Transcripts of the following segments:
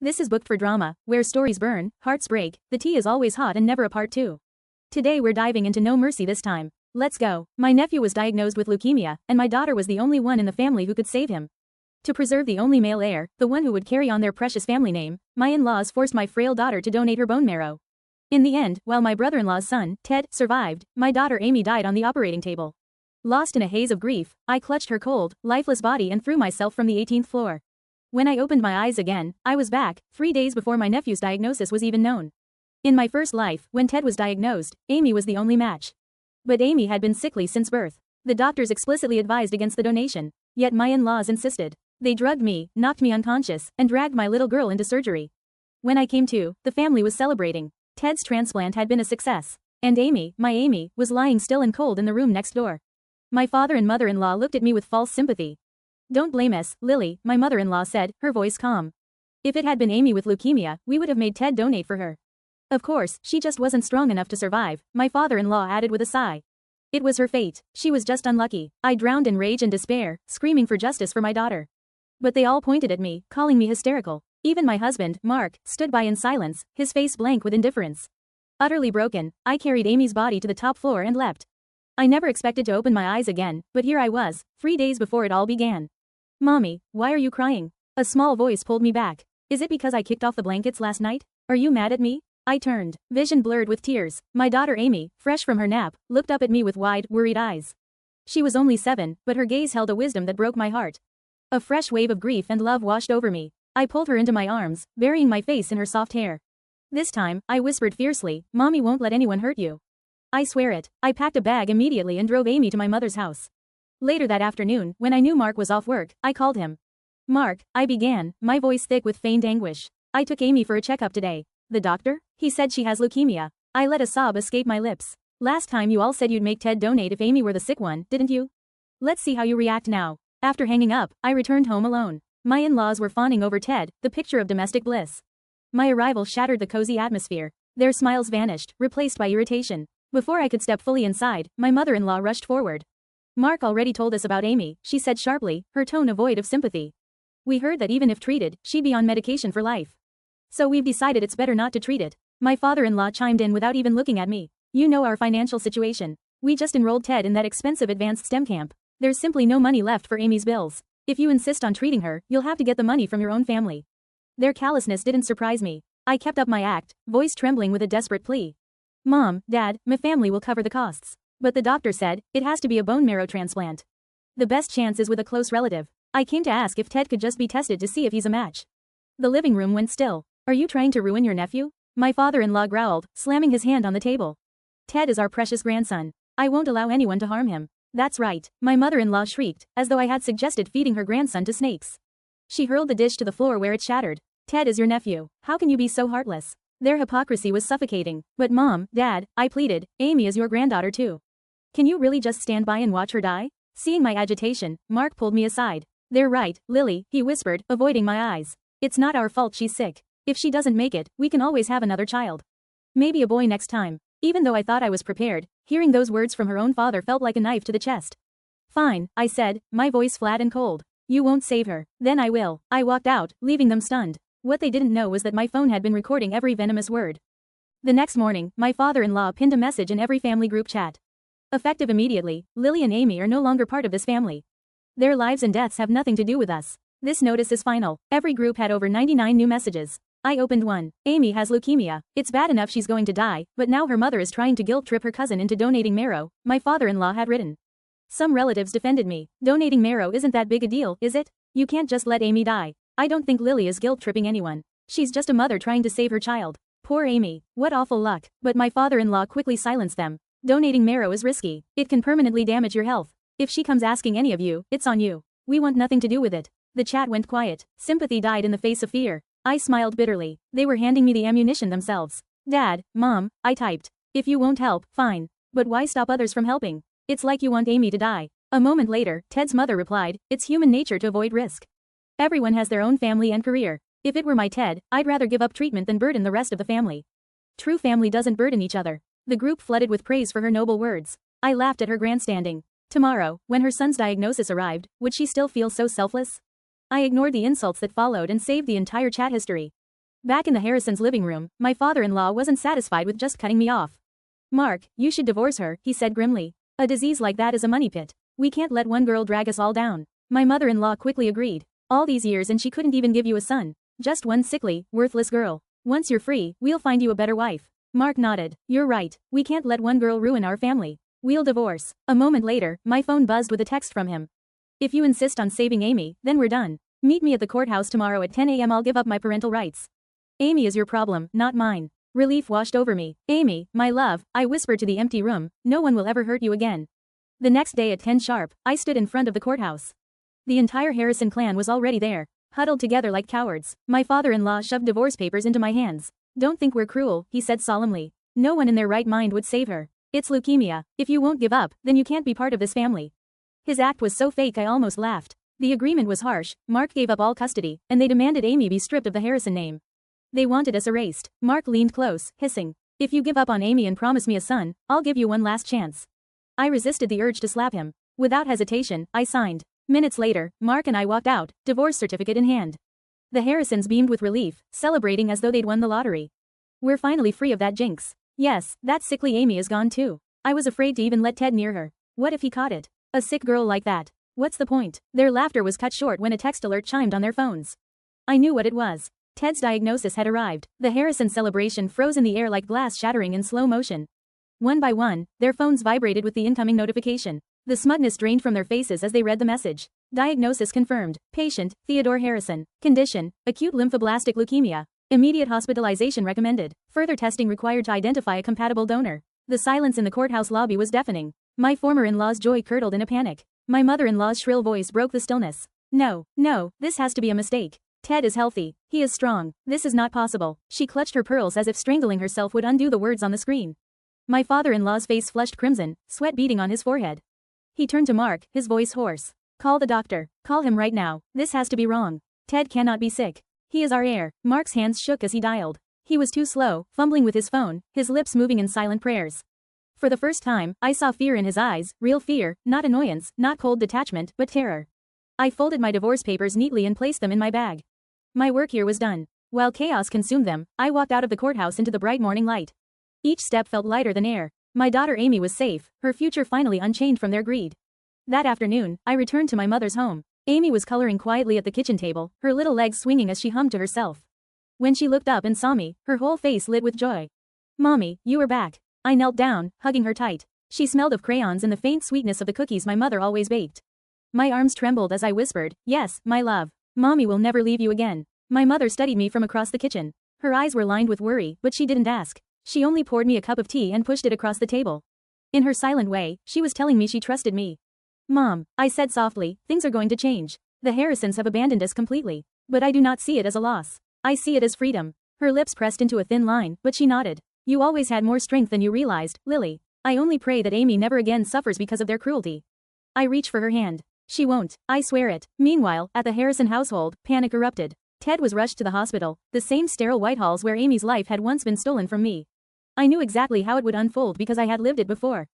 This is booked for drama, where stories burn, hearts break, the tea is always hot and never a part two. Today we're diving into No Mercy this time. Let's go. My nephew was diagnosed with leukemia, and my daughter was the only one in the family who could save him. To preserve the only male heir, the one who would carry on their precious family name, my in-laws forced my frail daughter to donate her bone marrow. In the end, while my brother-in-law's son, Ted, survived, my daughter Amy died on the operating table. Lost in a haze of grief, I clutched her cold, lifeless body and threw myself from the 18th floor. When I opened my eyes again, I was back, 3 days before my nephew's diagnosis was even known. In my first life, when Ted was diagnosed, Amy was the only match. But Amy had been sickly since birth. The doctors explicitly advised against the donation, yet my in-laws insisted. They drugged me, knocked me unconscious, and dragged my little girl into surgery. When I came to, the family was celebrating. Ted's transplant had been a success. And Amy, my Amy, was lying still and cold in the room next door. My father and mother-in-law looked at me with false sympathy. "Don't blame us, Lily," my mother-in-law said, her voice calm. "If it had been Amy with leukemia, we would have made Ted donate for her. Of course, she just wasn't strong enough to survive," my father-in-law added with a sigh. "It was her fate, she was just unlucky." I drowned in rage and despair, screaming for justice for my daughter. But they all pointed at me, calling me hysterical. Even my husband, Mark, stood by in silence, his face blank with indifference. Utterly broken, I carried Amy's body to the top floor and leapt. I never expected to open my eyes again, but here I was, 3 days before it all began. "Mommy, why are you crying?" A small voice pulled me back. "Is it because I kicked off the blankets last night? Are you mad at me?" I turned, vision blurred with tears. My daughter Amy, fresh from her nap, looked up at me with wide, worried eyes. She was only 7, but her gaze held a wisdom that broke my heart. A fresh wave of grief and love washed over me. I pulled her into my arms, burying my face in her soft hair. This time, I whispered fiercely, "Mommy won't let anyone hurt you. I swear it." I packed a bag immediately and drove Amy to my mother's house. Later that afternoon, when I knew Mark was off work, I called him. "Mark," I began, my voice thick with feigned anguish. "I took Amy for a checkup today." "The doctor?" "He said she has leukemia." I let a sob escape my lips. "Last time you all said you'd make Ted donate if Amy were the sick one, didn't you? Let's see how you react now." After hanging up, I returned home alone. My in-laws were fawning over Ted, the picture of domestic bliss. My arrival shattered the cozy atmosphere. Their smiles vanished, replaced by irritation. Before I could step fully inside, my mother-in-law rushed forward. "Mark already told us about Amy," she said sharply, her tone void of sympathy. "We heard that even if treated, she'd be on medication for life. So we've decided it's better not to treat it." My father-in-law chimed in without even looking at me. "You know our financial situation. We just enrolled Ted in that expensive advanced STEM camp. There's simply no money left for Amy's bills. If you insist on treating her, you'll have to get the money from your own family." Their callousness didn't surprise me. I kept up my act, voice trembling with a desperate plea. "Mom, Dad, my family will cover the costs. But the doctor said, it has to be a bone marrow transplant. The best chance is with a close relative. I came to ask if Ted could just be tested to see if he's a match." The living room went still. "Are you trying to ruin your nephew?" My father-in-law growled, slamming his hand on the table. "Ted is our precious grandson. I won't allow anyone to harm him." "That's right," my mother-in-law shrieked, as though I had suggested feeding her grandson to snakes. She hurled the dish to the floor where it shattered. "Ted is your nephew. How can you be so heartless?" Their hypocrisy was suffocating. "But Mom, Dad," I pleaded, "Amy is your granddaughter too. Can you really just stand by and watch her die?" Seeing my agitation, Mark pulled me aside. "They're right, Lily," he whispered, avoiding my eyes. "It's not our fault she's sick. If she doesn't make it, we can always have another child. Maybe a boy next time." Even though I thought I was prepared, hearing those words from her own father felt like a knife to the chest. "Fine," I said, my voice flat and cold. "You won't save her. Then I will." I walked out, leaving them stunned. What they didn't know was that my phone had been recording every venomous word. The next morning, my father-in-law pinned a message in every family group chat. Effective immediately, Lily and Amy are no longer part of this family. Their lives and deaths have nothing to do with us. This notice is final. Every group had over 99 new messages. I opened one. "Amy has leukemia. It's bad enough she's going to die, but now her mother is trying to guilt-trip her cousin into donating marrow," my father-in-law had written. Some relatives defended me. "Donating marrow isn't that big a deal, is it? You can't just let Amy die." I don't think Lily is guilt-tripping anyone. She's just a mother trying to save her child. Poor Amy. What awful luck. But my father-in-law quickly silenced them. "Donating marrow is risky. It can permanently damage your health. If she comes asking any of you, it's on you. We want nothing to do with it." The chat went quiet. Sympathy died in the face of fear. I smiled bitterly. They were handing me the ammunition themselves. "Dad, Mom," I typed. "If you won't help, fine. But why stop others from helping? It's like you want Amy to die." A moment later, Ted's mother replied, "It's human nature to avoid risk. Everyone has their own family and career. If it were my Ted, I'd rather give up treatment than burden the rest of the family." True family doesn't burden each other. The group flooded with praise for her noble words. I laughed at her grandstanding. Tomorrow, when her son's diagnosis arrived, would she still feel so selfless? I ignored the insults that followed and saved the entire chat history. Back in the Harrisons' living room, my father-in-law wasn't satisfied with just cutting me off. Mark, you should divorce her, he said grimly. A disease like that is a money pit. We can't let one girl drag us all down. My mother-in-law quickly agreed. All these years and she couldn't even give you a son. Just one sickly, worthless girl. Once you're free, we'll find you a better wife. Mark nodded. You're right. We can't let one girl ruin our family. We'll divorce. A moment later, my phone buzzed with a text from him. If you insist on saving Amy, then we're done. Meet me at the courthouse tomorrow at 10 a.m. I'll give up my parental rights. Amy is your problem, not mine. Relief washed over me. Amy, my love, I whispered to the empty room, no one will ever hurt you again. The next day at 10 sharp, I stood in front of the courthouse. The entire Harrison clan was already there, huddled together like cowards. My father-in-law shoved divorce papers into my hands. Don't think we're cruel, he said solemnly. No one in their right mind would save her. It's leukemia. If you won't give up, then you can't be part of this family. His act was so fake I almost laughed. The agreement was harsh. Mark gave up all custody, and they demanded Amy be stripped of the Harrison name. They wanted us erased. Mark leaned close, hissing. If you give up on Amy and promise me a son, I'll give you one last chance. I resisted the urge to slap him. Without hesitation, I signed. Minutes later, Mark and I walked out, divorce certificate in hand. The Harrisons beamed with relief, celebrating as though they'd won the lottery. We're finally free of that jinx. Yes, that sickly Amy is gone too. I was afraid to even let Ted near her. What if he caught it? A sick girl like that. What's the point? Their laughter was cut short when a text alert chimed on their phones. I knew what it was. Ted's diagnosis had arrived. The Harrison celebration froze in the air like glass shattering in slow motion. One by one, their phones vibrated with the incoming notification. The smugness drained from their faces as they read the message. Diagnosis confirmed. Patient, Theodore Harrison. Condition, acute lymphoblastic leukemia. Immediate hospitalization recommended. Further testing required to identify a compatible donor. The silence in the courthouse lobby was deafening. My former in-law's joy curdled in a panic. My mother-in-law's shrill voice broke the stillness. No, this has to be a mistake. Ted is healthy. He is strong. This is not possible. She clutched her pearls as if strangling herself would undo the words on the screen. My father-in-law's face flushed crimson, sweat beading on his forehead. He turned to Mark, his voice hoarse. Call the doctor. Call him right now. This has to be wrong. Ted cannot be sick. He is our heir. Mark's hands shook as he dialed. He was too slow, fumbling with his phone, his lips moving in silent prayers. For the first time, I saw fear in his eyes, real fear, not annoyance, not cold detachment, but terror. I folded my divorce papers neatly and placed them in my bag. My work here was done. While chaos consumed them, I walked out of the courthouse into the bright morning light. Each step felt lighter than air. My daughter Amy was safe, her future finally unchained from their greed. That afternoon, I returned to my mother's home. Amy was coloring quietly at the kitchen table, her little legs swinging as she hummed to herself. When she looked up and saw me, her whole face lit with joy. Mommy, you are back. I knelt down, hugging her tight. She smelled of crayons and the faint sweetness of the cookies my mother always baked. My arms trembled as I whispered, yes, my love. Mommy will never leave you again. My mother studied me from across the kitchen. Her eyes were lined with worry, but she didn't ask. She only poured me a cup of tea and pushed it across the table. In her silent way, she was telling me she trusted me. Mom, I said softly, things are going to change. The Harrisons have abandoned us completely. But I do not see it as a loss. I see it as freedom. Her lips pressed into a thin line, but she nodded. You always had more strength than you realized, Lily. I only pray that Amy never again suffers because of their cruelty. I reach for her hand. She won't, I swear it. Meanwhile, at the Harrison household, panic erupted. Ted was rushed to the hospital, the same sterile Whitehalls where Amy's life had once been stolen from me. I knew exactly how it would unfold because I had lived it before.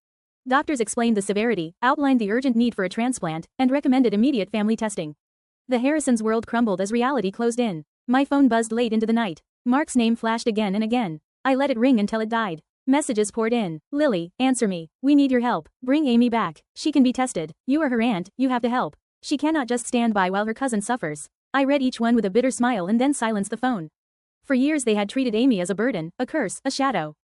Doctors explained the severity, outlined the urgent need for a transplant, and recommended immediate family testing. The Harrisons' world crumbled as reality closed in. My phone buzzed late into the night. Mark's name flashed again and again. I let it ring until it died. Messages poured in. Lily, answer me. We need your help. Bring Amy back. She can be tested. You are her aunt, you have to help. She cannot just stand by while her cousin suffers. I read each one with a bitter smile and then silenced the phone. For years they had treated Amy as a burden, a curse, a shadow.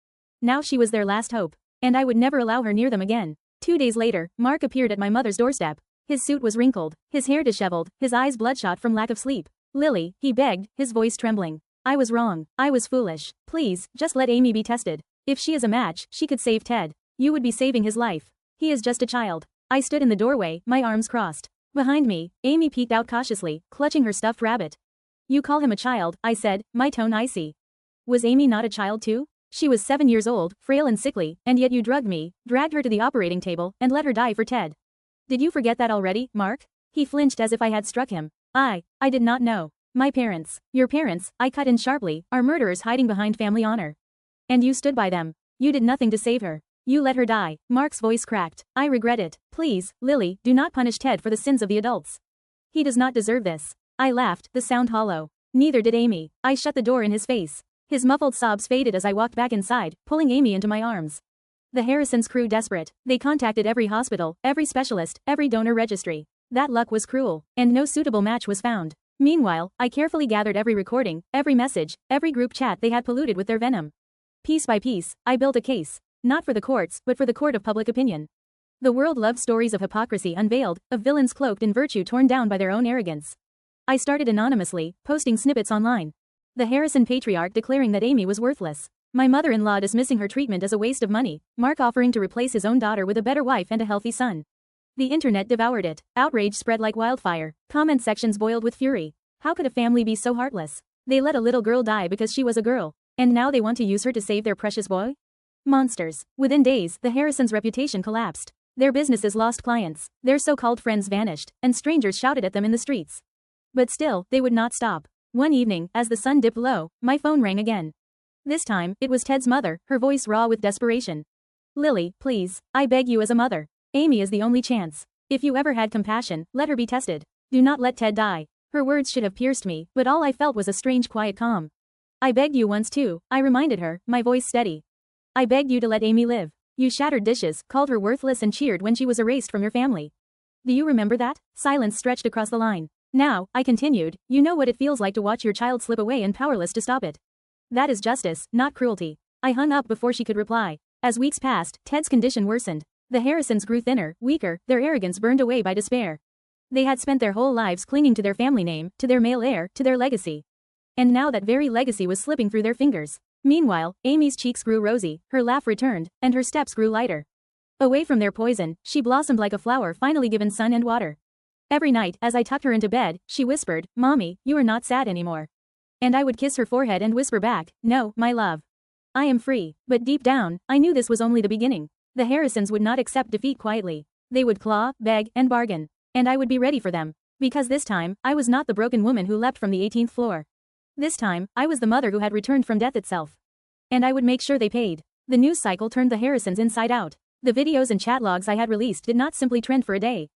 Now she was their last hope. And I would never allow her near them again. 2 days later, Mark appeared at my mother's doorstep. His suit was wrinkled, his hair disheveled, his eyes bloodshot from lack of sleep. Lily, he begged, his voice trembling. I was wrong. I was foolish. Please, just let Amy be tested. If she is a match, she could save Ted. You would be saving his life. He is just a child. I stood in the doorway, my arms crossed. Behind me, Amy peeked out cautiously, clutching her stuffed rabbit. You call him a child, I said, my tone icy. Was Amy not a child too? She was 7 years old, frail and sickly, and yet you drugged me, dragged her to the operating table, and let her die for Ted. Did you forget that already, Mark? He flinched as if I had struck him. I did not know. My parents, your parents, I cut in sharply, are murderers hiding behind family honor. And you stood by them. You did nothing to save her. You let her die. Mark's voice cracked. I regret it. Please, Lily, do not punish Ted for the sins of the adults. He does not deserve this. I laughed, the sound hollow. Neither did Amy. I shut the door in his face. His muffled sobs faded as I walked back inside, pulling Amy into my arms. The Harrisons grew desperate. They contacted every hospital, every specialist, every donor registry. That luck was cruel, and no suitable match was found. Meanwhile, I carefully gathered every recording, every message, every group chat they had polluted with their venom. Piece by piece, I built a case. Not for the courts, but for the court of public opinion. The world loved stories of hypocrisy unveiled, of villains cloaked in virtue torn down by their own arrogance. I started anonymously, posting snippets online. The Harrison patriarch declaring that Amy was worthless. My mother-in-law dismissing her treatment as a waste of money, Mark offering to replace his own daughter with a better wife and a healthy son. The internet devoured it. Outrage spread like wildfire. Comment sections boiled with fury. How could a family be so heartless? They let a little girl die because she was a girl. And now they want to use her to save their precious boy? Monsters. Within days, the Harrisons' reputation collapsed. Their businesses lost clients. Their so-called friends vanished, and strangers shouted at them in the streets. But still, they would not stop. One evening, as the sun dipped low, my phone rang again. This time, it was Ted's mother, her voice raw with desperation. Lily, please, I beg you as a mother. Amy is the only chance. If you ever had compassion, let her be tested. Do not let Ted die. Her words should have pierced me, but all I felt was a strange quiet calm. I begged you once too, I reminded her, my voice steady. I begged you to let Amy live. You shattered dishes, called her worthless and cheered when she was erased from your family. Do you remember that? Silence stretched across the line. Now, I continued, you know what it feels like to watch your child slip away and powerless to stop it. That is justice, not cruelty. I hung up before she could reply. As weeks passed, Ted's condition worsened. The Harrisons grew thinner, weaker, their arrogance burned away by despair. They had spent their whole lives clinging to their family name, to their male heir, to their legacy. And now that very legacy was slipping through their fingers. Meanwhile, Amy's cheeks grew rosy, her laugh returned, and her steps grew lighter. Away from their poison, she blossomed like a flower finally given sun and water. Every night, as I tucked her into bed, she whispered, Mommy, you are not sad anymore. And I would kiss her forehead and whisper back, no, my love. I am free. But deep down, I knew this was only the beginning. The Harrisons would not accept defeat quietly. They would claw, beg, and bargain. And I would be ready for them. Because this time, I was not the broken woman who leapt from the 18th floor. This time, I was the mother who had returned from death itself. And I would make sure they paid. The news cycle turned the Harrisons inside out. The videos and chat logs I had released did not simply trend for a day.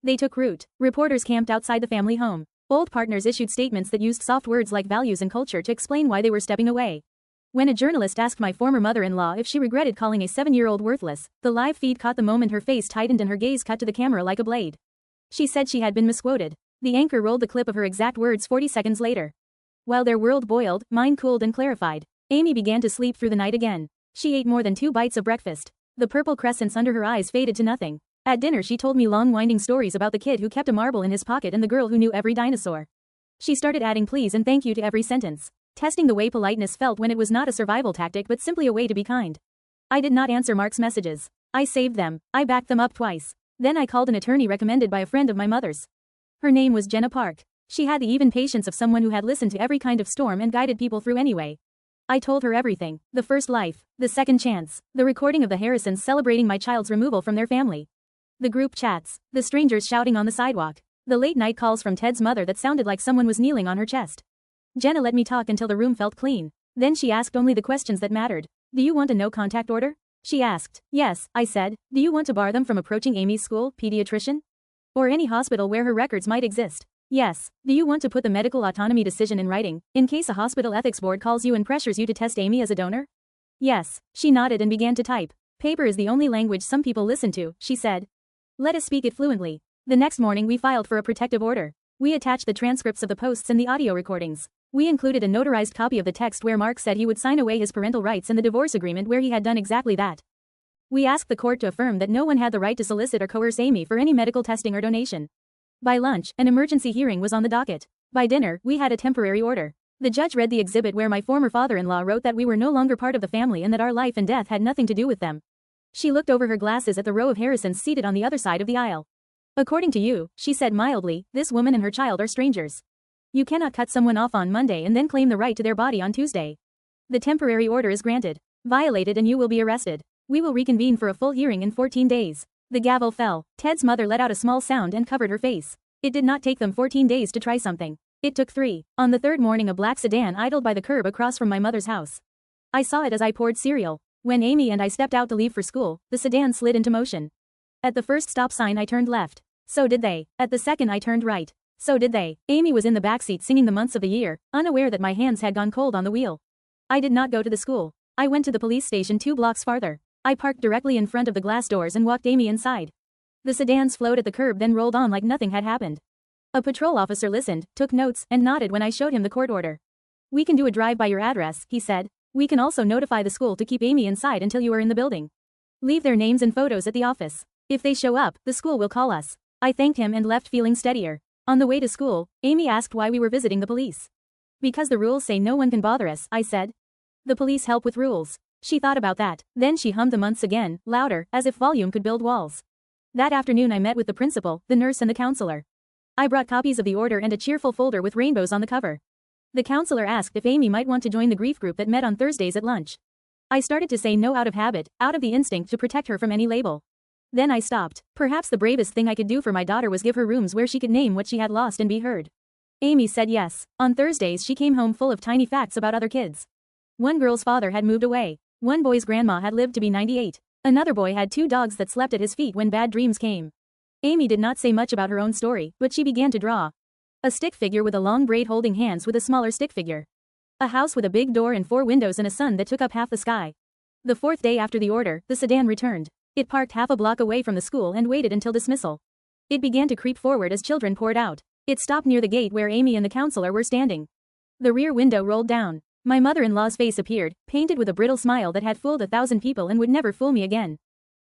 They took root. Reporters camped outside the family home. Old partners issued statements that used soft words like values and culture to explain why they were stepping away. When a journalist asked my former mother-in-law if she regretted calling a 7-year-old worthless, the live feed caught the moment her face tightened and her gaze cut to the camera like a blade. She said she had been misquoted. The anchor rolled the clip of her exact words 40 seconds later. While their world boiled, mine cooled and clarified. Amy began to sleep through the night again. She ate more than 2 bites of breakfast. The purple crescents under her eyes faded to nothing. At dinner she told me long winding stories about the kid who kept a marble in his pocket and the girl who knew every dinosaur. She started adding please and thank you to every sentence, testing the way politeness felt when it was not a survival tactic but simply a way to be kind. I did not answer Mark's messages. I saved them. I backed them up twice. Then I called an attorney recommended by a friend of my mother's. Her name was Jenna Park. She had the even patience of someone who had listened to every kind of storm and guided people through anyway. I told her everything. The first life, the second chance, the recording of the Harrisons celebrating my child's removal from their family. The group chats, the strangers shouting on the sidewalk, the late-night calls from Ted's mother that sounded like someone was kneeling on her chest. Jenna let me talk until the room felt clean. Then she asked only the questions that mattered. Do you want a no-contact order? She asked. Yes, I said. Do you want to bar them from approaching Amy's school, pediatrician? Or any hospital where her records might exist? Yes. Do you want to put the medical autonomy decision in writing, in case a hospital ethics board calls you and pressures you to test Amy as a donor? Yes. She nodded and began to type. Paper is the only language some people listen to, she said. Let us speak it fluently. The next morning we filed for a protective order. We attached the transcripts of the posts and the audio recordings. We included a notarized copy of the text where Mark said he would sign away his parental rights and the divorce agreement where he had done exactly that. We asked the court to affirm that no one had the right to solicit or coerce Amy for any medical testing or donation. By lunch, an emergency hearing was on the docket. By dinner, we had a temporary order. The judge read the exhibit where my former father-in-law wrote that we were no longer part of the family and that our life and death had nothing to do with them. She looked over her glasses at the row of Harrisons seated on the other side of the aisle. According to you, she said mildly, this woman and her child are strangers. You cannot cut someone off on Monday and then claim the right to their body on Tuesday. The temporary order is granted. Violate it and you will be arrested. We will reconvene for a full hearing in 14 days. The gavel fell. Ted's mother let out a small sound and covered her face. It did not take them 14 days to try something. It took 3. On the third morning a black sedan idled by the curb across from my mother's house. I saw it as I poured cereal. When Amy and I stepped out to leave for school, the sedan slid into motion. At the first stop sign I turned left. So did they. At the second I turned right. So did they. Amy was in the backseat singing the months of the year, unaware that my hands had gone cold on the wheel. I did not go to the school. I went to the police station 2 blocks farther. I parked directly in front of the glass doors and walked Amy inside. The sedans flowed at the curb, then rolled on like nothing had happened. A patrol officer listened, took notes, and nodded when I showed him the court order. "We can do a drive by your address," he said. "We can also notify the school to keep Amy inside until you are in the building. Leave their names and photos at the office. If they show up, the school will call us." I thanked him and left feeling steadier. On the way to school, Amy asked why we were visiting the police. "Because the rules say no one can bother us," I said. "The police help with rules." She thought about that. Then she hummed the months again, louder, as if volume could build walls. That afternoon I met with the principal, the nurse and the counselor. I brought copies of the order and a cheerful folder with rainbows on the cover. The counselor asked if Amy might want to join the grief group that met on Thursdays at lunch. I started to say no out of habit, out of the instinct to protect her from any label. Then I stopped. Perhaps the bravest thing I could do for my daughter was give her rooms where she could name what she had lost and be heard. Amy said yes. On Thursdays she came home full of tiny facts about other kids. One girl's father had moved away. One boy's grandma had lived to be 98. Another boy had 2 dogs that slept at his feet when bad dreams came. Amy did not say much about her own story, but she began to draw. A stick figure with a long braid holding hands with a smaller stick figure. A house with a big door and 4 windows and a sun that took up half the sky. The 4th day after the order, the sedan returned. It parked half a block away from the school and waited until dismissal. It began to creep forward as children poured out. It stopped near the gate where Amy and the counselor were standing. The rear window rolled down. My mother-in-law's face appeared, painted with a brittle smile that had fooled 1,000 people and would never fool me again.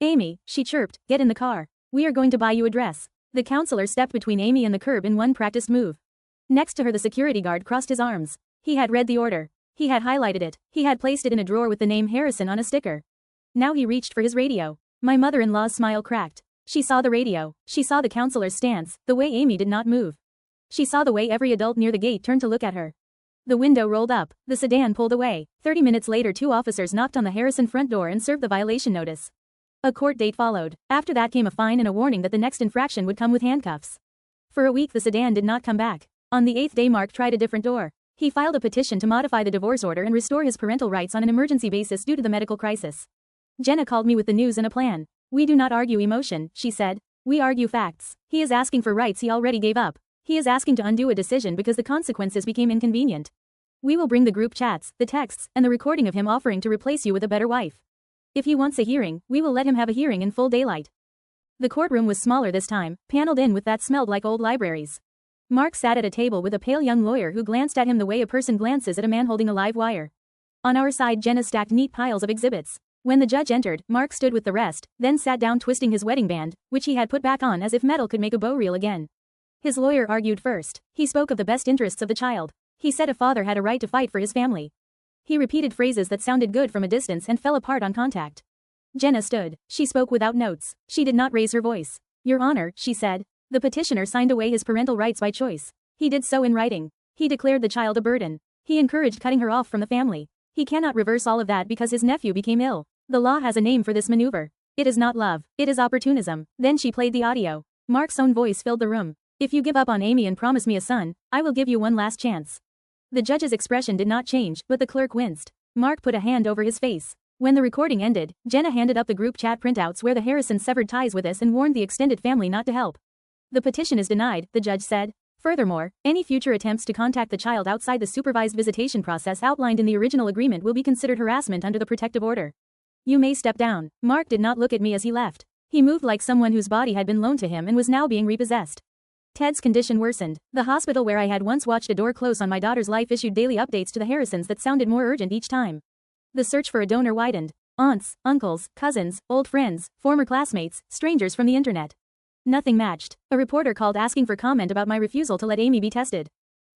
"Amy," she chirped, "get in the car. We are going to buy you a dress." The counselor stepped between Amy and the curb in one practiced move. Next to her the security guard crossed his arms. He had read the order. He had highlighted it. He had placed it in a drawer with the name Harrison on a sticker. Now he reached for his radio. My mother-in-law's smile cracked. She saw the radio. She saw the counselor's stance, the way Amy did not move. She saw the way every adult near the gate turned to look at her. The window rolled up. The sedan pulled away. 30 minutes later 2 officers knocked on the Harrison front door and served the violation notice. A court date followed. After that came a fine and a warning that the next infraction would come with handcuffs. For a week the sedan did not come back. On the 8th day Mark tried a different door. He filed a petition to modify the divorce order and restore his parental rights on an emergency basis due to the medical crisis. Jenna called me with the news and a plan. "We do not argue emotion," she said. "We argue facts. He is asking for rights he already gave up. He is asking to undo a decision because the consequences became inconvenient. We will bring the group chats, the texts, and the recording of him offering to replace you with a better wife. If he wants a hearing, we will let him have a hearing in full daylight." The courtroom was smaller this time, paneled in with that smelled like old libraries. Mark sat at a table with a pale young lawyer who glanced at him the way a person glances at a man holding a live wire. On our side Jenna stacked neat piles of exhibits. When the judge entered, Mark stood with the rest, then sat down twisting his wedding band, which he had put back on as if metal could make a bow reel again. His lawyer argued first. He spoke of the best interests of the child. He said a father had a right to fight for his family. He repeated phrases that sounded good from a distance and fell apart on contact. Jenna stood. She spoke without notes. She did not raise her voice. "Your Honor," she said. "The petitioner signed away his parental rights by choice. He did so in writing. He declared the child a burden. He encouraged cutting her off from the family. He cannot reverse all of that because his nephew became ill. The law has a name for this maneuver. It is not love. It is opportunism." Then she played the audio. Mark's own voice filled the room. "If you give up on Amy and promise me a son, I will give you one last chance." The judge's expression did not change, but the clerk winced. Mark put a hand over his face. When the recording ended, Jenna handed up the group chat printouts where the Harrisons severed ties with us and warned the extended family not to help. "The petition is denied," the judge said. "Furthermore, any future attempts to contact the child outside the supervised visitation process outlined in the original agreement will be considered harassment under the protective order. You may step down." Mark did not look at me as he left. He moved like someone whose body had been loaned to him and was now being repossessed. Ted's condition worsened. The hospital where I had once watched a door close on my daughter's life issued daily updates to the Harrisons that sounded more urgent each time. The search for a donor widened. Aunts, uncles, cousins, old friends, former classmates, strangers from the internet. Nothing matched. A reporter called asking for comment about my refusal to let Amy be tested.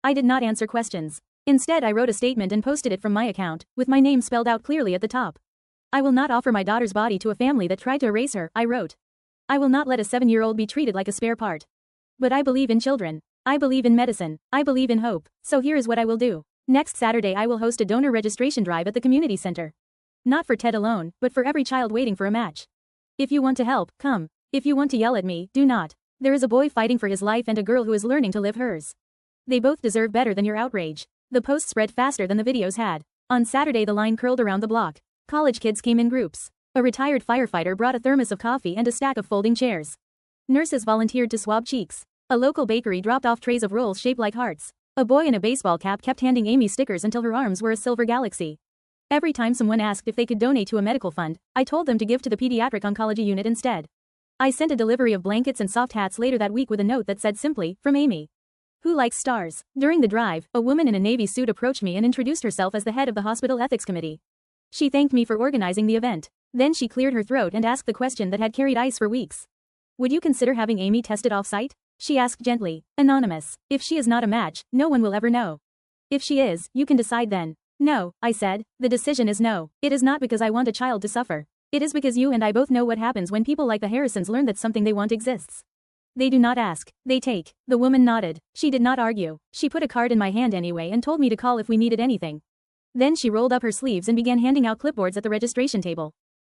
I did not answer questions. Instead I wrote a statement and posted it from my account, with my name spelled out clearly at the top. "I will not offer my daughter's body to a family that tried to erase her," I wrote. "I will not let a 7-year-old be treated like a spare part. But I believe in children. I believe in medicine. I believe in hope. So here is what I will do. Next Saturday I will host a donor registration drive at the community center. Not for Ted alone, but for every child waiting for a match. If you want to help, come. If you want to yell at me, do not. There is a boy fighting for his life and a girl who is learning to live hers. They both deserve better than your outrage." The post spread faster than the videos had. On Saturday the line curled around the block. College kids came in groups. A retired firefighter brought a thermos of coffee and a stack of folding chairs. Nurses volunteered to swab cheeks. A local bakery dropped off trays of rolls shaped like hearts. A boy in a baseball cap kept handing Amy stickers until her arms were a silver galaxy. Every time someone asked if they could donate to a medical fund, I told them to give to the pediatric oncology unit instead. I sent a delivery of blankets and soft hats later that week with a note that said simply, "From Amy, who likes stars." During the drive, a woman in a navy suit approached me and introduced herself as the head of the hospital ethics committee. She thanked me for organizing the event. Then she cleared her throat and asked the question that had carried ice for weeks. "Would you consider having Amy tested off-site?" She asked gently. "Anonymous. If she is not a match, no one will ever know. If she is, you can decide then." "No," I said. "The decision is no. It is not because I want a child to suffer. It is because you and I both know what happens when people like the Harrisons learn that something they want exists. They do not ask, they take." The woman nodded. She did not argue. She put a card in my hand anyway and told me to call if we needed anything. Then she rolled up her sleeves and began handing out clipboards at the registration table.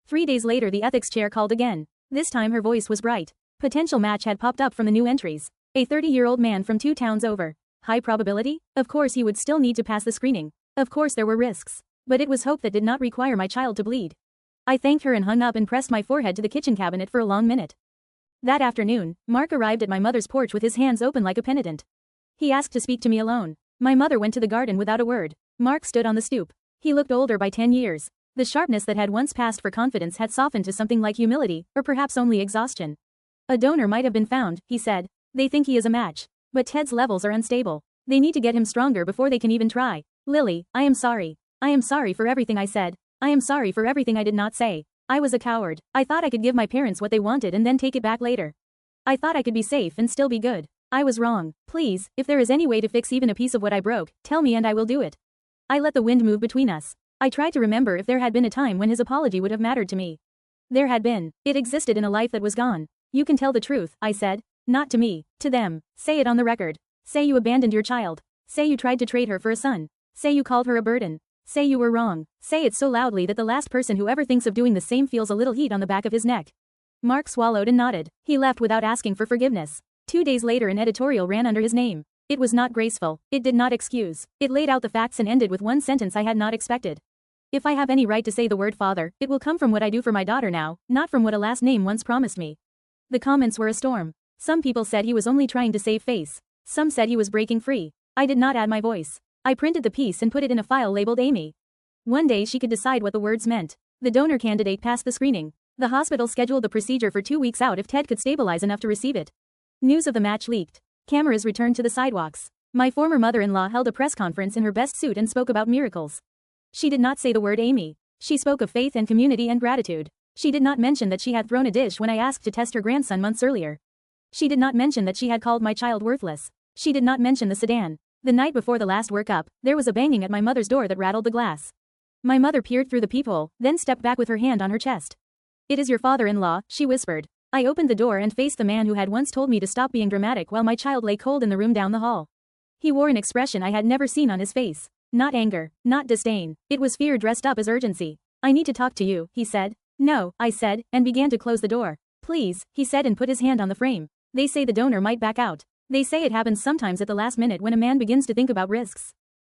3 days later the ethics chair called again. This time her voice was bright. Potential match had popped up from the new entries. A 30-year-old man from 2 towns over. High probability? Of course he would still need to pass the screening. Of course there were risks. But it was hope that did not require my child to bleed. I thanked her and hung up and pressed my forehead to the kitchen cabinet for a long minute. That afternoon, Mark arrived at my mother's porch with his hands open like a penitent. He asked to speak to me alone. My mother went to the garden without a word. Mark stood on the stoop. He looked older by 10 years. The sharpness that had once passed for confidence had softened to something like humility, or perhaps only exhaustion. "A donor might have been found," he said. "They think he is a match. But Ted's levels are unstable. They need to get him stronger before they can even try. Lily, I am sorry. I am sorry for everything I said. I am sorry for everything I did not say. I was a coward. I thought I could give my parents what they wanted and then take it back later. I thought I could be safe and still be good. I was wrong. Please, if there is any way to fix even a piece of what I broke, tell me and I will do it." I let the wind move between us. I tried to remember if there had been a time when his apology would have mattered to me. There had been. It existed in a life that was gone. "You can tell the truth," I said. "Not to me. To them. Say it on the record. Say you abandoned your child. Say you tried to trade her for a son. Say you called her a burden. Say you were wrong. Say it so loudly that the last person who ever thinks of doing the same feels a little heat on the back of his neck." Mark swallowed and nodded. He left without asking for forgiveness. 2 days later an editorial ran under his name. It was not graceful. It did not excuse. It laid out the facts and ended with one sentence I had not expected. "If I have any right to say the word father, it will come from what I do for my daughter now, not from what a last name once promised me." The comments were a storm. Some people said he was only trying to save face. Some said he was breaking free. I did not add my voice. I printed the piece and put it in a file labeled Amy. One day she could decide what the words meant. The donor candidate passed the screening. The hospital scheduled the procedure for 2 weeks out if Ted could stabilize enough to receive it. News of the match leaked. Cameras returned to the sidewalks. My former mother-in-law held a press conference in her best suit and spoke about miracles. She did not say the word Amy. She spoke of faith and community and gratitude. She did not mention that she had thrown a dish when I asked to test her grandson months earlier. She did not mention that she had called my child worthless. She did not mention the sedan. The night before the last workup, there was a banging at my mother's door that rattled the glass. My mother peered through the peephole, then stepped back with her hand on her chest. "It is your father-in-law," she whispered. I opened the door and faced the man who had once told me to stop being dramatic while my child lay cold in the room down the hall. He wore an expression I had never seen on his face. Not anger, not disdain. It was fear dressed up as urgency. "I need to talk to you," he said. "No," I said, and began to close the door. "Please," he said and put his hand on the frame. "They say the donor might back out. They say it happens sometimes at the last minute when a man begins to think about risks.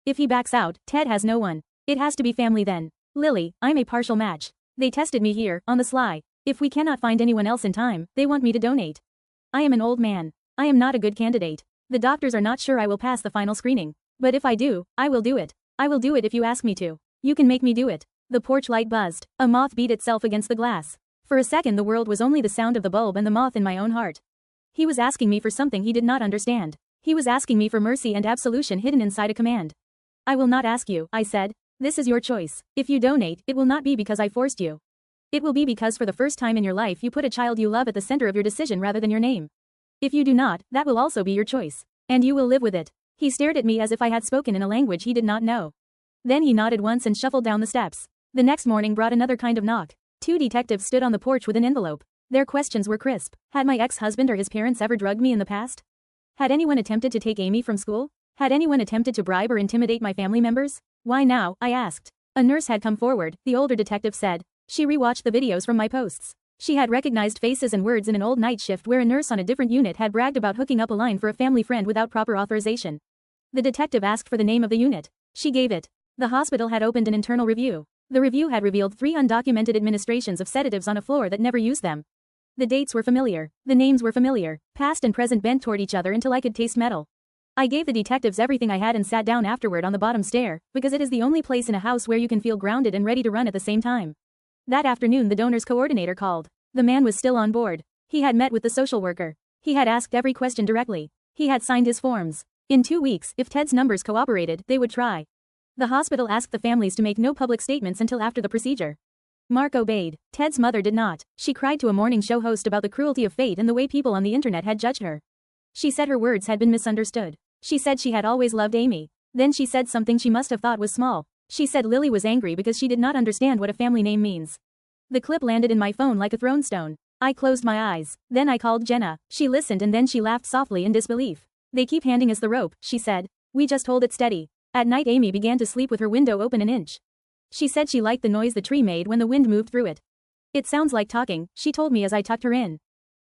If he backs out, Ted has no one. It has to be family then. Lily, I'm a partial match. They tested me here, on the sly. If we cannot find anyone else in time, they want me to donate. I am an old man. I am not a good candidate. The doctors are not sure I will pass the final screening. But if I do, I will do it. I will do it if you ask me to. You can make me do it." The porch light buzzed. A moth beat itself against the glass. For a second the world was only the sound of the bulb and the moth in my own heart. He was asking me for something he did not understand. He was asking me for mercy and absolution hidden inside a command. "I will not ask you," I said. "This is your choice. If you donate, it will not be because I forced you. It will be because for the first time in your life you put a child you love at the center of your decision rather than your name. If you do not, that will also be your choice. And you will live with it." He stared at me as if I had spoken in a language he did not know. Then he nodded once and shuffled down the steps. The next morning brought another kind of knock. 2 detectives stood on the porch with an envelope. Their questions were crisp. Had my ex-husband or his parents ever drugged me in the past? Had anyone attempted to take Amy from school? Had anyone attempted to bribe or intimidate my family members? "Why now?" I asked. A nurse had come forward, the older detective said. She rewatched the videos from my posts. She had recognized faces and words in an old night shift where a nurse on a different unit had bragged about hooking up a line for a family friend without proper authorization. The detective asked for the name of the unit. She gave it. The hospital had opened an internal review. The review had revealed 3 undocumented administrations of sedatives on a floor that never used them. The dates were familiar. The names were familiar. Past and present bent toward each other until I could taste metal. I gave the detectives everything I had and sat down afterward on the bottom stair, because it is the only place in a house where you can feel grounded and ready to run at the same time. That afternoon the donor's coordinator called. The man was still on board. He had met with the social worker. He had asked every question directly. He had signed his forms. In 2 weeks, if Ted's numbers cooperated, they would try. The hospital asked the families to make no public statements until after the procedure. Mark obeyed. Ted's mother did not. She cried to a morning show host about the cruelty of fate and the way people on the internet had judged her. She said her words had been misunderstood. She said she had always loved Amy. Then she said something she must have thought was small. She said Lily was angry because she did not understand what a family name means. The clip landed in my phone like a thrown stone. I closed my eyes. Then I called Jenna. She listened and then she laughed softly in disbelief. They keep handing us the rope, she said. We just hold it steady. At night Amy began to sleep with her window open an inch. She said she liked the noise the tree made when the wind moved through it. It sounds like talking, she told me as I tucked her in.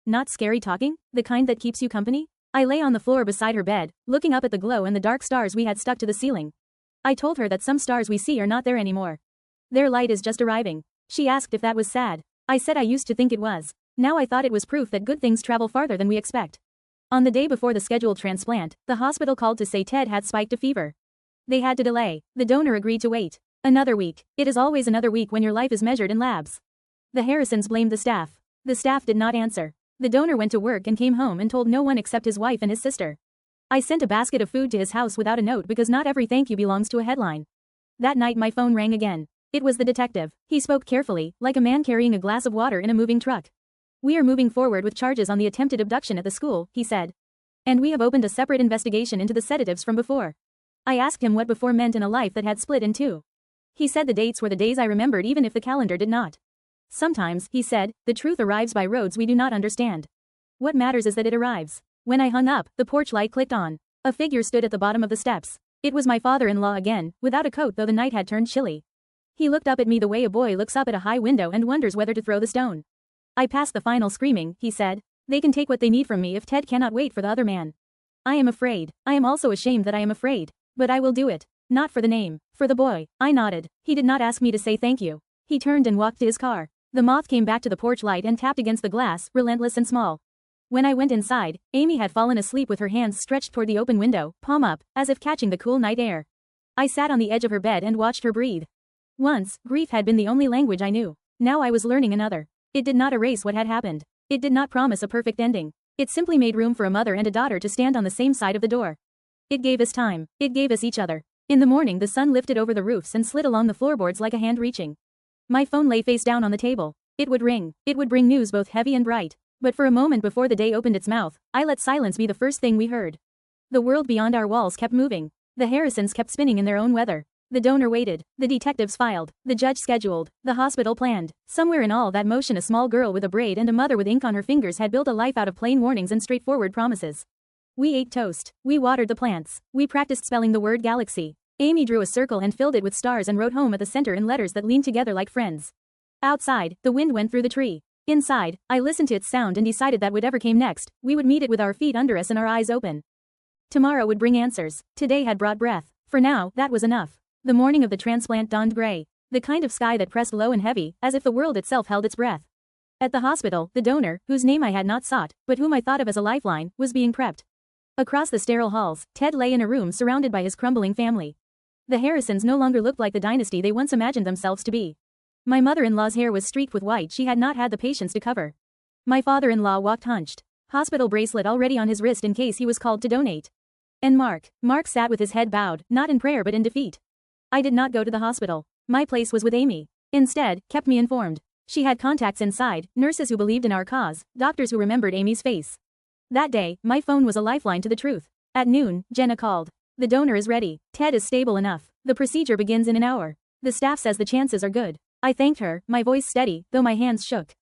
Not scary talking? The kind that keeps you company? I lay on the floor beside her bed, looking up at the glow and the dark stars we had stuck to the ceiling. I told her that some stars we see are not there anymore. Their light is just arriving. She asked if that was sad. I said I used to think it was. Now I thought it was proof that good things travel farther than we expect. On the day before the scheduled transplant, the hospital called to say Ted had spiked a fever. They had to delay. The donor agreed to wait. Another week. It is always another week when your life is measured in labs. The Harrisons blamed the staff. The staff did not answer. The donor went to work and came home and told no one except his wife and his sister. I sent a basket of food to his house without a note because not every thank you belongs to a headline. That night my phone rang again. It was the detective. He spoke carefully, like a man carrying a glass of water in a moving truck. We are moving forward with charges on the attempted abduction at the school, he said. And we have opened a separate investigation into the sedatives from before. I asked him what before meant in a life that had split in two. He said the dates were the days I remembered even if the calendar did not. Sometimes, he said, the truth arrives by roads we do not understand. What matters is that it arrives. When I hung up, the porch light clicked on. A figure stood at the bottom of the steps. It was my father-in-law again, without a coat though the night had turned chilly. He looked up at me the way a boy looks up at a high window and wonders whether to throw the stone. I passed the final screaming, he said. They can take what they need from me if Ted cannot wait for the other man. I am afraid. I am also ashamed that I am afraid. But I will do it. Not for the name. For the boy. I nodded. He did not ask me to say thank you. He turned and walked to his car. The moth came back to the porch light and tapped against the glass, relentless and small. When I went inside, Amy had fallen asleep with her hands stretched toward the open window, palm up, as if catching the cool night air. I sat on the edge of her bed and watched her breathe. Once, grief had been the only language I knew. Now I was learning another. It did not erase what had happened. It did not promise a perfect ending. It simply made room for a mother and a daughter to stand on the same side of the door. It gave us time. It gave us each other. In the morning the sun lifted over the roofs and slid along the floorboards like a hand reaching. My phone lay face down on the table. It would ring. It would bring news both heavy and bright. But for a moment before the day opened its mouth, I let silence be the first thing we heard. The world beyond our walls kept moving. The Harrisons kept spinning in their own weather. The donor waited. The detectives filed. The judge scheduled. The hospital planned. Somewhere in all that motion a small girl with a braid and a mother with ink on her fingers had built a life out of plain warnings and straightforward promises. We ate toast. We watered the plants. We practiced spelling the word galaxy. Amy drew a circle and filled it with stars and wrote home at the center in letters that leaned together like friends. Outside, the wind went through the tree. Inside, I listened to its sound and decided that whatever came next, we would meet it with our feet under us and our eyes open. Tomorrow would bring answers. Today had brought breath. For now, that was enough. The morning of the transplant dawned gray. The kind of sky that pressed low and heavy, as if the world itself held its breath. At the hospital, the donor, whose name I had not sought, but whom I thought of as a lifeline, was being prepped. Across the sterile halls, Ted lay in a room surrounded by his crumbling family. The Harrisons no longer looked like the dynasty they once imagined themselves to be. My mother-in-law's hair was streaked with white she had not had the patience to cover. My father-in-law walked hunched. Hospital bracelet already on his wrist in case he was called to donate. And Mark sat with his head bowed, not in prayer but in defeat. I did not go to the hospital. My place was with Amy. Instead, kept me informed. She had contacts inside, nurses who believed in our cause, doctors who remembered Amy's face. That day, my phone was a lifeline to the truth. At noon, Jenna called. The donor is ready. Ted is stable enough. The procedure begins in an hour. The staff says the chances are good. I thanked her, my voice steady, though my hands shook.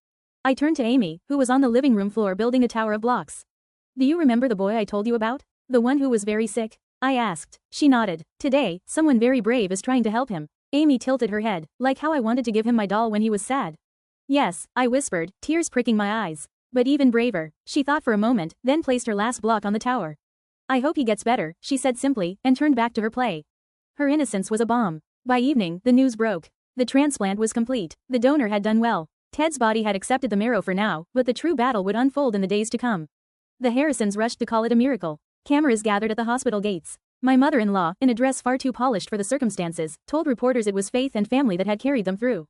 I turned to Amy, who was on the living room floor building a tower of blocks. Do you remember the boy I told you about? The one who was very sick? I asked. She nodded. Today, someone very brave is trying to help him. Amy tilted her head, like how I wanted to give him my doll when he was sad. Yes, I whispered, tears pricking my eyes. But even braver. She thought for a moment, then placed her last block on the tower. I hope he gets better, she said simply, and turned back to her play. Her innocence was a bomb. By evening, the news broke. The transplant was complete. The donor had done well. Ted's body had accepted the marrow for now, but the true battle would unfold in the days to come. The Harrisons rushed to call it a miracle. Cameras gathered at the hospital gates. My mother-in-law, in a dress far too polished for the circumstances, told reporters it was faith and family that had carried them through.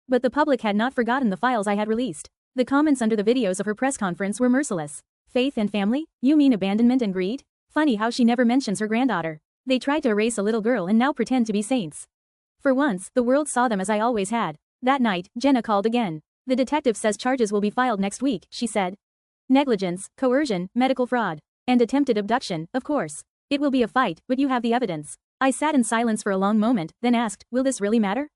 But the public had not forgotten the files I had released. The comments under the videos of her press conference were merciless. Faith and family? You mean abandonment and greed? Funny how she never mentions her granddaughter. They tried to erase a little girl and now pretend to be saints. For once, the world saw them as I always had. That night, Jenna called again. The detective says charges will be filed next week, she said. Negligence, coercion, medical fraud, and attempted abduction, of course. It will be a fight, but you have the evidence. I sat in silence for a long moment, then asked, will this really matter?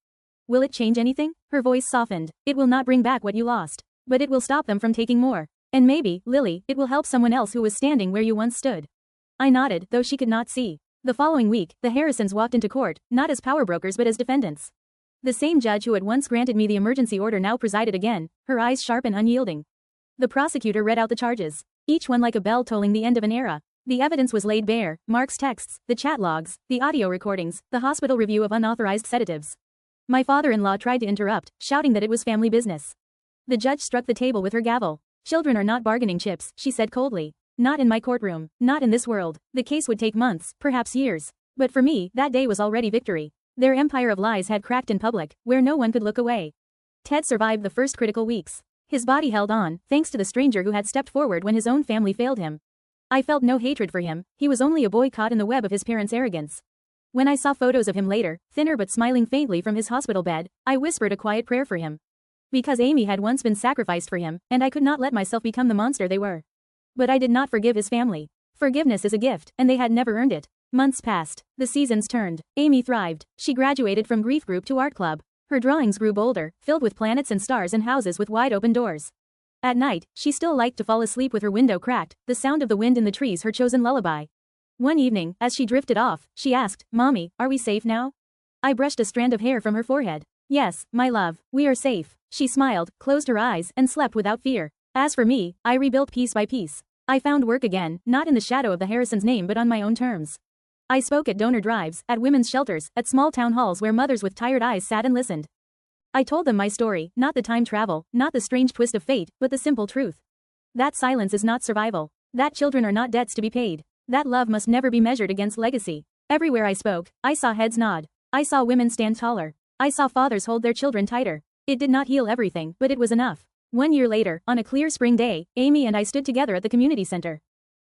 Will it change anything? Her voice softened. It will not bring back what you lost. But it will stop them from taking more. And maybe, Lily, it will help someone else who was standing where you once stood. I nodded, though she could not see. The following week, the Harrisons walked into court, not as power brokers but as defendants. The same judge who had once granted me the emergency order now presided again, her eyes sharp and unyielding. The prosecutor read out the charges, each one like a bell tolling the end of an era. The evidence was laid bare, Mark's texts, the chat logs, the audio recordings, the hospital review of unauthorized sedatives. My father-in-law tried to interrupt, shouting that it was family business. The judge struck the table with her gavel. Children are not bargaining chips, she said coldly. Not in my courtroom, not in this world. The case would take months, perhaps years. But for me, that day was already victory. Their empire of lies had cracked in public, where no one could look away. Ted survived the first critical weeks. His body held on, thanks to the stranger who had stepped forward when his own family failed him. I felt no hatred for him, he was only a boy caught in the web of his parents' arrogance. When I saw photos of him later, thinner but smiling faintly from his hospital bed, I whispered a quiet prayer for him. Because Amy had once been sacrificed for him, and I could not let myself become the monster they were. But I did not forgive his family. Forgiveness is a gift, and they had never earned it. Months passed. The seasons turned. Amy thrived. She graduated from grief group to art club. Her drawings grew bolder, filled with planets and stars and houses with wide open doors. At night, she still liked to fall asleep with her window cracked, the sound of the wind in the trees her chosen lullaby. One evening, as she drifted off, she asked, Mommy, are we safe now? I brushed a strand of hair from her forehead. Yes, my love, we are safe. She smiled, closed her eyes, and slept without fear. As for me, I rebuilt piece by piece. I found work again, not in the shadow of the Harrisons' name but on my own terms. I spoke at donor drives, at women's shelters, at small town halls where mothers with tired eyes sat and listened. I told them my story, not the time travel, not the strange twist of fate, but the simple truth. That silence is not survival. That children are not debts to be paid. That love must never be measured against legacy. Everywhere I spoke, I saw heads nod. I saw women stand taller. I saw fathers hold their children tighter. It did not heal everything, but it was enough. 1 year later, on a clear spring day, Amy and I stood together at the community center.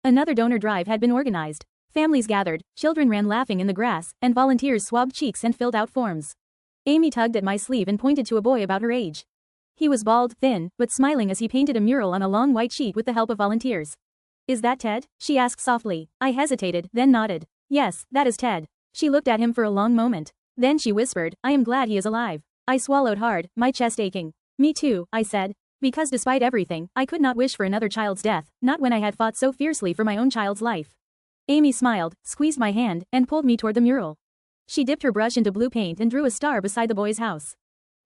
Another donor drive had been organized. Families gathered, children ran laughing in the grass, and volunteers swabbed cheeks and filled out forms. Amy tugged at my sleeve and pointed to a boy about her age. He was bald, thin, but smiling as he painted a mural on a long white sheet with the help of volunteers. Is that Ted? She asked softly. I hesitated, then nodded. Yes, that is Ted. She looked at him for a long moment. Then she whispered, I am glad he is alive. I swallowed hard, my chest aching. Me too, I said. Because despite everything, I could not wish for another child's death, not when I had fought so fiercely for my own child's life. Amy smiled, squeezed my hand, and pulled me toward the mural. She dipped her brush into blue paint and drew a star beside the boy's house.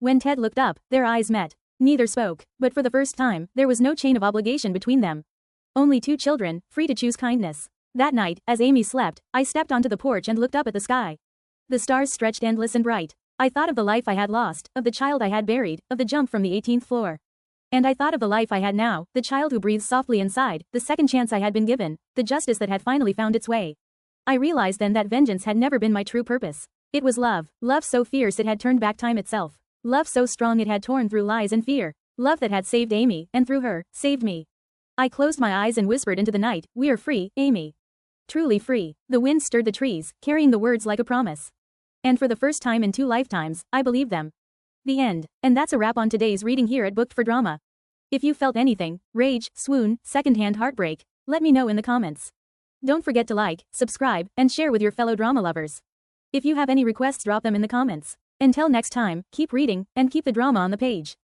When Ted looked up, their eyes met. Neither spoke, but for the first time, there was no chain of obligation between them. Only two children, free to choose kindness. That night, as Amy slept, I stepped onto the porch and looked up at the sky. The stars stretched endless and bright. I thought of the life I had lost, of the child I had buried, of the jump from the 18th floor. And I thought of the life I had now, the child who breathes softly inside, the second chance I had been given, the justice that had finally found its way. I realized then that vengeance had never been my true purpose. It was love, love so fierce it had turned back time itself. Love so strong it had torn through lies and fear. Love that had saved Amy, and through her, saved me. I closed my eyes and whispered into the night, we are free, Amy. Truly free. The wind stirred the trees, carrying the words like a promise. And for the first time in 2 lifetimes, I believed them. The end. And that's a wrap on today's reading here at Booked for Drama. If you felt anything, rage, swoon, secondhand heartbreak, let me know in the comments. Don't forget to like, subscribe, and share with your fellow drama lovers. If you have any requests, drop them in the comments. Until next time, keep reading, and keep the drama on the page.